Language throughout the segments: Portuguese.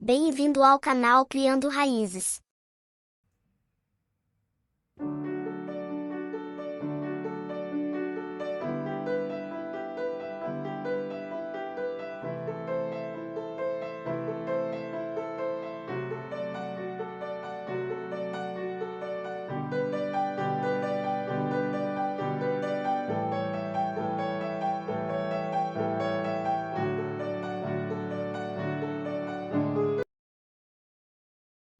Bem-vindo ao canal Criando Raízes.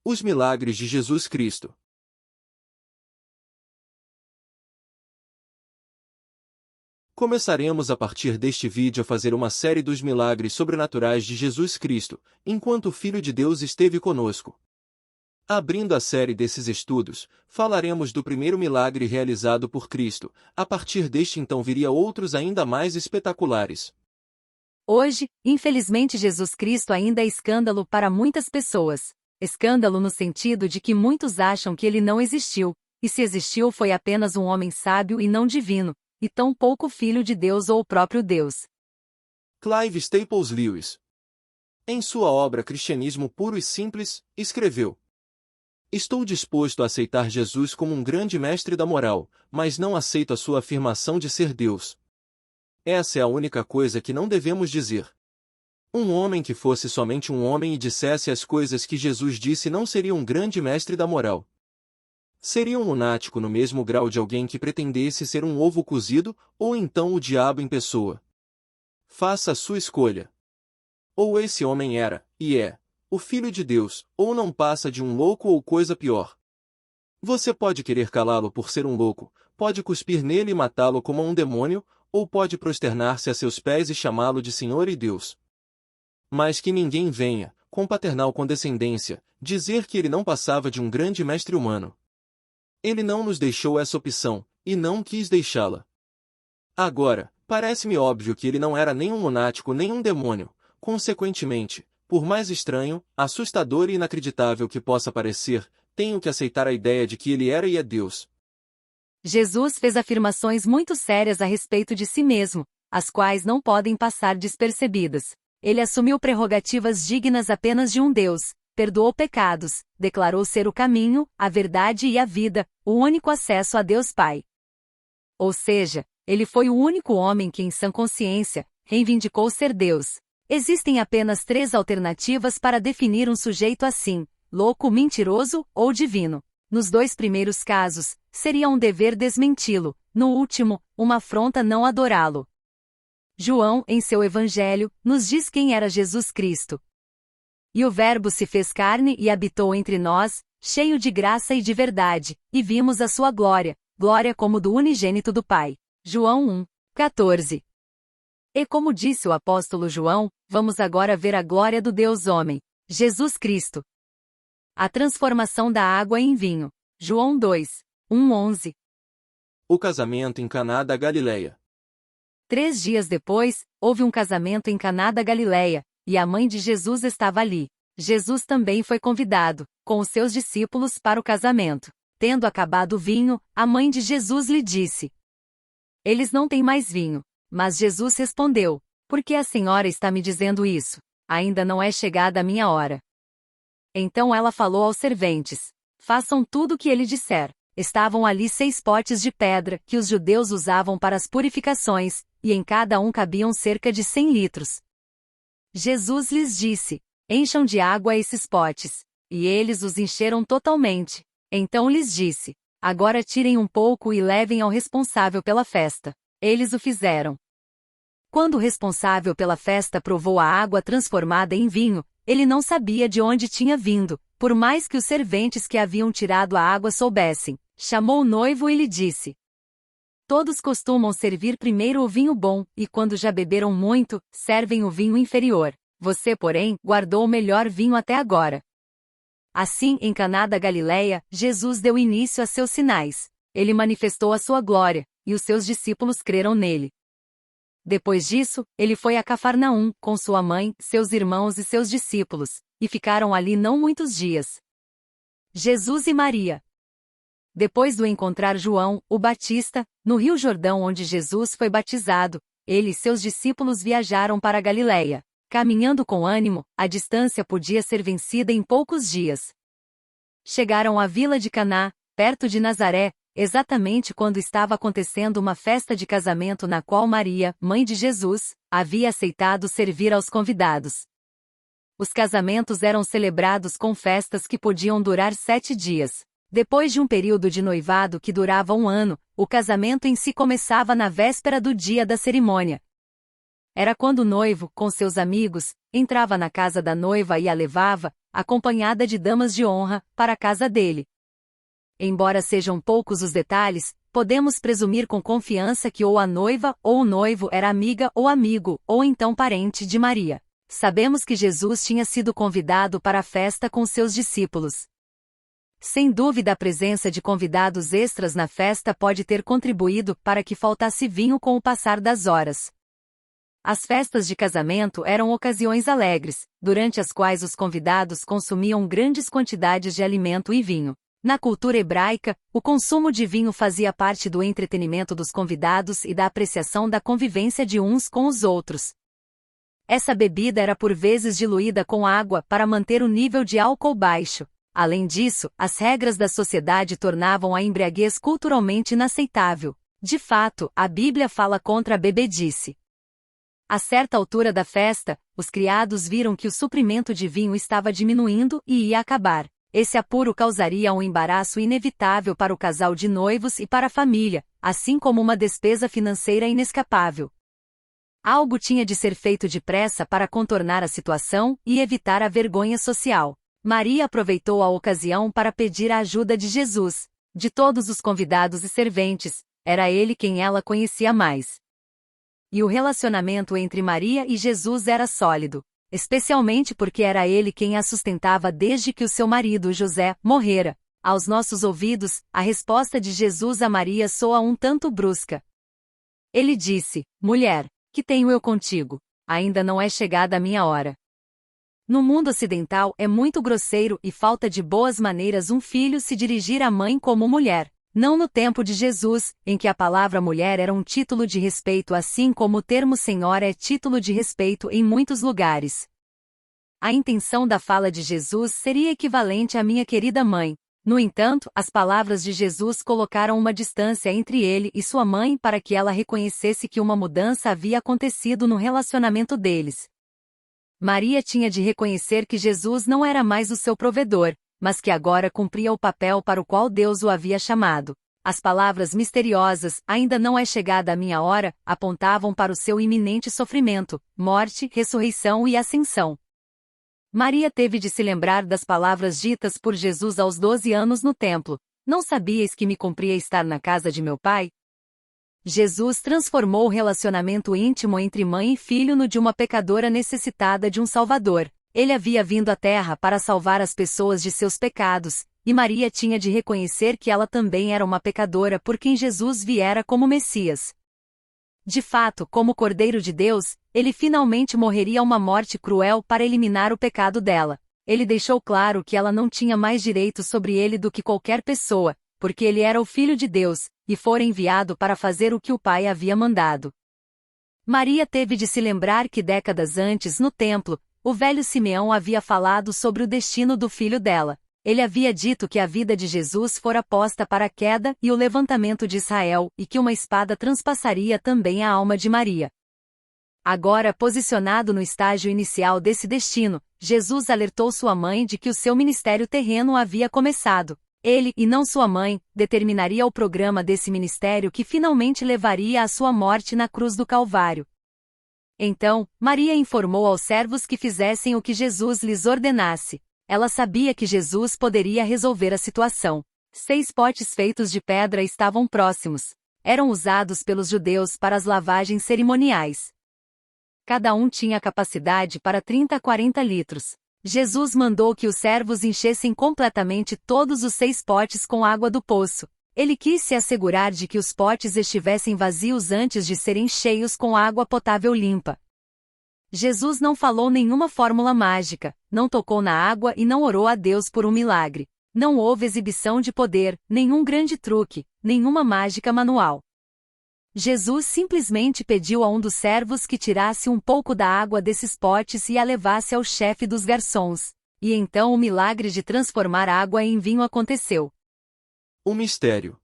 Os milagres de Jesus Cristo. Começaremos a partir deste vídeo a fazer uma série dos milagres sobrenaturais de Jesus Cristo, enquanto o Filho de Deus esteve conosco. Abrindo a série desses estudos, falaremos do primeiro milagre realizado por Cristo, a partir deste então viria outros ainda mais espetaculares. Hoje, infelizmente Jesus Cristo ainda é escândalo para muitas pessoas. Escândalo no sentido de que muitos acham que ele não existiu, e se existiu foi apenas um homem sábio e não divino, e tão pouco filho de Deus ou o próprio Deus. Clive Staples Lewis, em sua obra Cristianismo Puro e Simples, escreveu: Estou disposto a aceitar Jesus como um grande mestre da moral, mas não aceito a sua afirmação de ser Deus. Essa é a única coisa que não devemos dizer. Um homem que fosse somente um homem e dissesse as coisas que Jesus disse não seria um grande mestre da moral. Seria um lunático no mesmo grau de alguém que pretendesse ser um ovo cozido, ou então o diabo em pessoa. Faça a sua escolha. Ou esse homem era, e é, o Filho de Deus, ou não passa de um louco ou coisa pior. Você pode querer calá-lo por ser um louco, pode cuspir nele e matá-lo como a um demônio, ou pode prosternar-se a seus pés e chamá-lo de Senhor e Deus. Mas que ninguém venha, com paternal condescendência, dizer que ele não passava de um grande mestre humano. Ele não nos deixou essa opção, e não quis deixá-la. Agora, parece-me óbvio que ele não era nem um lunático nem um demônio, consequentemente, por mais estranho, assustador e inacreditável que possa parecer, tenho que aceitar a ideia de que ele era e é Deus. Jesus fez afirmações muito sérias a respeito de si mesmo, as quais não podem passar despercebidas. Ele assumiu prerrogativas dignas apenas de um Deus, perdoou pecados, declarou ser o caminho, a verdade e a vida, o único acesso a Deus Pai. Ou seja, ele foi o único homem que em sã consciência, reivindicou ser Deus. Existem apenas 3 alternativas para definir um sujeito assim: louco, mentiroso ou divino. Nos 2 primeiros casos, seria um dever desmenti-lo, no último, uma afronta não adorá-lo. João, em seu Evangelho, nos diz quem era Jesus Cristo. E o Verbo se fez carne e habitou entre nós, cheio de graça e de verdade, e vimos a sua glória, glória como do unigênito do Pai. João 1, 14. E como disse o apóstolo João, vamos agora ver a glória do Deus homem, Jesus Cristo. A transformação da água em vinho. João 2, 1, 11. O casamento em Caná da Galileia. 3 dias depois, houve um casamento em Caná da Galileia, e a mãe de Jesus estava ali. Jesus também foi convidado, com os seus discípulos para o casamento. Tendo acabado o vinho, a mãe de Jesus lhe disse: Eles não têm mais vinho. Mas Jesus respondeu: Por que a senhora está me dizendo isso? Ainda não é chegada a minha hora. Então ela falou aos serventes: Façam tudo o que ele disser. Estavam ali 6 potes de pedra, que os judeus usavam para as purificações, e em cada um cabiam cerca de 100 litros. Jesus lhes disse: Encham de água esses potes. E eles os encheram totalmente. Então lhes disse: Agora tirem um pouco e levem ao responsável pela festa. Eles o fizeram. Quando o responsável pela festa provou a água transformada em vinho, ele não sabia de onde tinha vindo, por mais que os serventes que haviam tirado a água soubessem. Chamou o noivo e lhe disse: Todos costumam servir primeiro o vinho bom, e quando já beberam muito, servem o vinho inferior. Você, porém, guardou o melhor vinho até agora. Assim, em Caná da Galileia, Jesus deu início a seus sinais. Ele manifestou a sua glória, e os seus discípulos creram nele. Depois disso, ele foi a Cafarnaum, com sua mãe, seus irmãos e seus discípulos, e ficaram ali não muitos dias. Jesus e Maria. Depois do encontrar João, o Batista, no Rio Jordão onde Jesus foi batizado, ele e seus discípulos viajaram para a Galileia. Caminhando com ânimo, a distância podia ser vencida em poucos dias. Chegaram à vila de Caná, perto de Nazaré, exatamente quando estava acontecendo uma festa de casamento na qual Maria, mãe de Jesus, havia aceitado servir aos convidados. Os casamentos eram celebrados com festas que podiam durar 7 dias. Depois de um período de noivado que durava 1 ano, o casamento em si começava na véspera do dia da cerimônia. Era quando o noivo, com seus amigos, entrava na casa da noiva e a levava, acompanhada de damas de honra, para a casa dele. Embora sejam poucos os detalhes, podemos presumir com confiança que ou a noiva ou o noivo era amiga ou amigo, ou então parente de Maria. Sabemos que Jesus tinha sido convidado para a festa com seus discípulos. Sem dúvida, a presença de convidados extras na festa pode ter contribuído para que faltasse vinho com o passar das horas. As festas de casamento eram ocasiões alegres, durante as quais os convidados consumiam grandes quantidades de alimento e vinho. Na cultura hebraica, o consumo de vinho fazia parte do entretenimento dos convidados e da apreciação da convivência de uns com os outros. Essa bebida era por vezes diluída com água para manter o nível de álcool baixo. Além disso, as regras da sociedade tornavam a embriaguez culturalmente inaceitável. De fato, a Bíblia fala contra a bebedice. A certa altura da festa, os criados viram que o suprimento de vinho estava diminuindo e ia acabar. Esse apuro causaria um embaraço inevitável para o casal de noivos e para a família, assim como uma despesa financeira inescapável. Algo tinha de ser feito depressa para contornar a situação e evitar a vergonha social. Maria aproveitou a ocasião para pedir a ajuda de Jesus. De todos os convidados e serventes, era ele quem ela conhecia mais. E o relacionamento entre Maria e Jesus era sólido, especialmente porque era ele quem a sustentava desde que o seu marido, José, morrera. Aos nossos ouvidos, a resposta de Jesus a Maria soa um tanto brusca. Ele disse: Mulher, que tenho eu contigo? Ainda não é chegada a minha hora. No mundo ocidental é muito grosseiro e falta de boas maneiras um filho se dirigir à mãe como mulher. Não no tempo de Jesus, em que a palavra mulher era um título de respeito, assim como o termo senhora é título de respeito em muitos lugares. A intenção da fala de Jesus seria equivalente à minha querida mãe. No entanto, as palavras de Jesus colocaram uma distância entre ele e sua mãe para que ela reconhecesse que uma mudança havia acontecido no relacionamento deles. Maria tinha de reconhecer que Jesus não era mais o seu provedor, mas que agora cumpria o papel para o qual Deus o havia chamado. As palavras misteriosas, ainda não é chegada a minha hora, apontavam para o seu iminente sofrimento, morte, ressurreição e ascensão. Maria teve de se lembrar das palavras ditas por Jesus aos 12 anos no templo: Não sabias que me cumpria estar na casa de meu pai? Jesus transformou o relacionamento íntimo entre mãe e filho no de uma pecadora necessitada de um Salvador. Ele havia vindo à Terra para salvar as pessoas de seus pecados, e Maria tinha de reconhecer que ela também era uma pecadora por quem Jesus viera como Messias. De fato, como Cordeiro de Deus, ele finalmente morreria uma morte cruel para eliminar o pecado dela. Ele deixou claro que ela não tinha mais direito sobre ele do que qualquer pessoa, porque ele era o Filho de Deus, e fora enviado para fazer o que o Pai havia mandado. Maria teve de se lembrar que décadas antes, no templo, o velho Simeão havia falado sobre o destino do filho dela. Ele havia dito que a vida de Jesus fora posta para a queda e o levantamento de Israel, e que uma espada transpassaria também a alma de Maria. Agora, posicionado no estágio inicial desse destino, Jesus alertou sua mãe de que o seu ministério terreno havia começado. Ele, e não sua mãe, determinaria o programa desse ministério que finalmente levaria à sua morte na cruz do Calvário. Então, Maria informou aos servos que fizessem o que Jesus lhes ordenasse. Ela sabia que Jesus poderia resolver a situação. 6 potes feitos de pedra estavam próximos. Eram usados pelos judeus para as lavagens cerimoniais. Cada um tinha capacidade para 30 a 40 litros. Jesus mandou que os servos enchessem completamente todos os 6 potes com água do poço. Ele quis se assegurar de que os potes estivessem vazios antes de serem cheios com água potável limpa. Jesus não falou nenhuma fórmula mágica, não tocou na água e não orou a Deus por um milagre. Não houve exibição de poder, nenhum grande truque, nenhuma mágica manual. Jesus simplesmente pediu a um dos servos que tirasse um pouco da água desses potes e a levasse ao chefe dos garçons. E então o milagre de transformar água em vinho aconteceu. O mistério.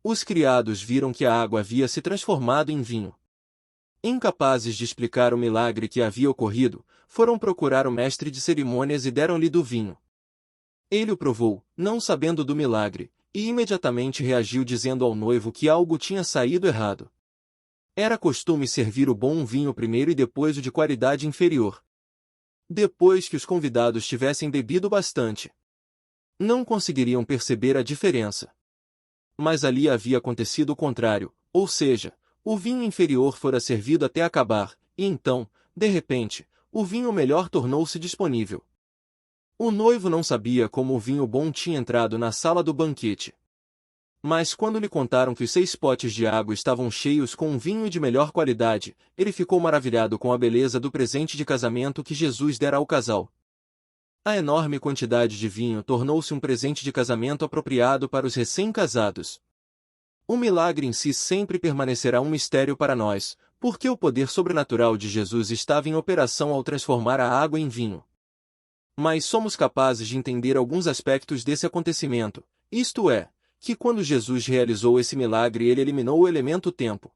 Os criados viram que a água havia se transformado em vinho. Incapazes de explicar o milagre que havia ocorrido, foram procurar o mestre de cerimônias e deram-lhe do vinho. Ele o provou, não sabendo do milagre, e imediatamente reagiu dizendo ao noivo que algo tinha saído errado. Era costume servir o bom vinho primeiro e depois o de qualidade inferior. Depois que os convidados tivessem bebido bastante, não conseguiriam perceber a diferença. Mas ali havia acontecido o contrário, ou seja, o vinho inferior fora servido até acabar, e então, de repente, o vinho melhor tornou-se disponível. O noivo não sabia como o vinho bom tinha entrado na sala do banquete. Mas quando lhe contaram que os 6 potes de água estavam cheios com um vinho de melhor qualidade, ele ficou maravilhado com a beleza do presente de casamento que Jesus dera ao casal. A enorme quantidade de vinho tornou-se um presente de casamento apropriado para os recém-casados. O milagre em si sempre permanecerá um mistério para nós, porque o poder sobrenatural de Jesus estava em operação ao transformar a água em vinho. Mas somos capazes de entender alguns aspectos desse acontecimento, isto é, que quando Jesus realizou esse milagre ele eliminou o elemento tempo.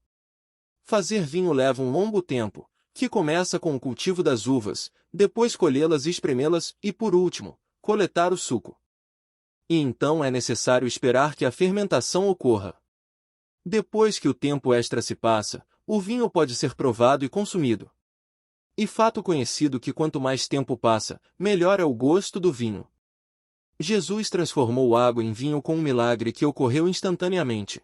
Fazer vinho leva um longo tempo, que começa com o cultivo das uvas, depois colhê-las e espremê-las e, por último, coletar o suco. E então é necessário esperar que a fermentação ocorra. Depois que o tempo extra se passa, o vinho pode ser provado e consumido. E fato conhecido que quanto mais tempo passa, melhor é o gosto do vinho. Jesus transformou água em vinho com um milagre que ocorreu instantaneamente.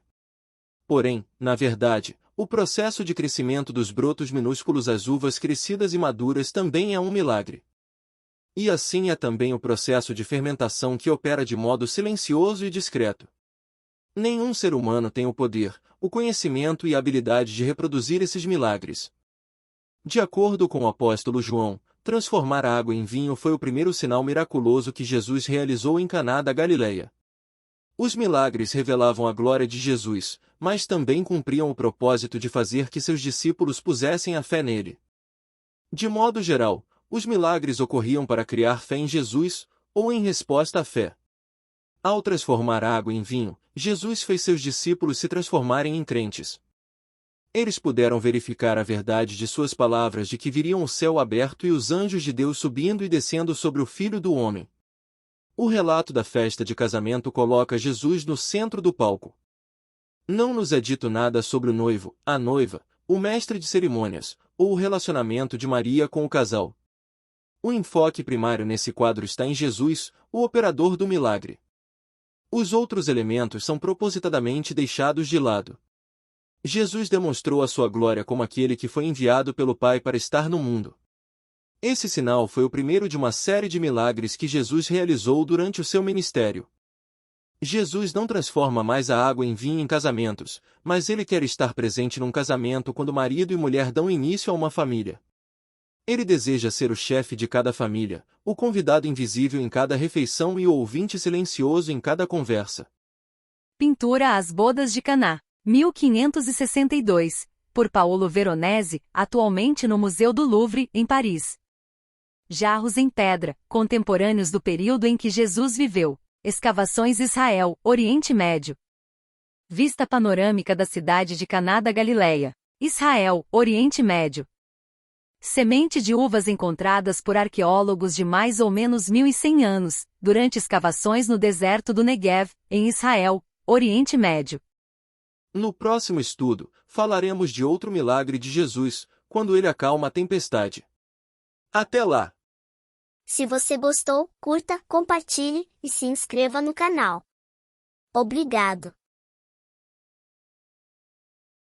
Porém, na verdade, o processo de crescimento dos brotos minúsculos às uvas crescidas e maduras também é um milagre. E assim é também o processo de fermentação que opera de modo silencioso e discreto. Nenhum ser humano tem o poder, o conhecimento e a habilidade de reproduzir esses milagres. De acordo com o apóstolo João, transformar a água em vinho foi o primeiro sinal miraculoso que Jesus realizou em Caná da Galileia. Os milagres revelavam a glória de Jesus, mas também cumpriam o propósito de fazer que seus discípulos pusessem a fé nele. De modo geral, os milagres ocorriam para criar fé em Jesus, ou em resposta à fé. Ao transformar a água em vinho, Jesus fez seus discípulos se transformarem em crentes. Eles puderam verificar a verdade de suas palavras de que viriam o céu aberto e os anjos de Deus subindo e descendo sobre o Filho do Homem. O relato da festa de casamento coloca Jesus no centro do palco. Não nos é dito nada sobre o noivo, a noiva, o mestre de cerimônias, ou o relacionamento de Maria com o casal. O enfoque primário nesse quadro está em Jesus, o operador do milagre. Os outros elementos são propositadamente deixados de lado. Jesus demonstrou a sua glória como aquele que foi enviado pelo Pai para estar no mundo. Esse sinal foi o primeiro de uma série de milagres que Jesus realizou durante o seu ministério. Jesus não transforma mais a água em vinho em casamentos, mas ele quer estar presente num casamento quando marido e mulher dão início a uma família. Ele deseja ser o chefe de cada família, o convidado invisível em cada refeição e o ouvinte silencioso em cada conversa. Pintura As Bodas de Caná, 1562, por Paolo Veronese, atualmente no Museu do Louvre, em Paris. Jarros em pedra, contemporâneos do período em que Jesus viveu. Escavações Israel, Oriente Médio. Vista panorâmica da cidade de Caná da Galileia. Israel, Oriente Médio. Semente de uvas encontradas por arqueólogos de mais ou menos 1100 anos, durante escavações no deserto do Negev, em Israel, Oriente Médio. No próximo estudo, falaremos de outro milagre de Jesus, quando ele acalma a tempestade. Até lá! Se você gostou, curta, compartilhe e se inscreva no canal. Obrigado.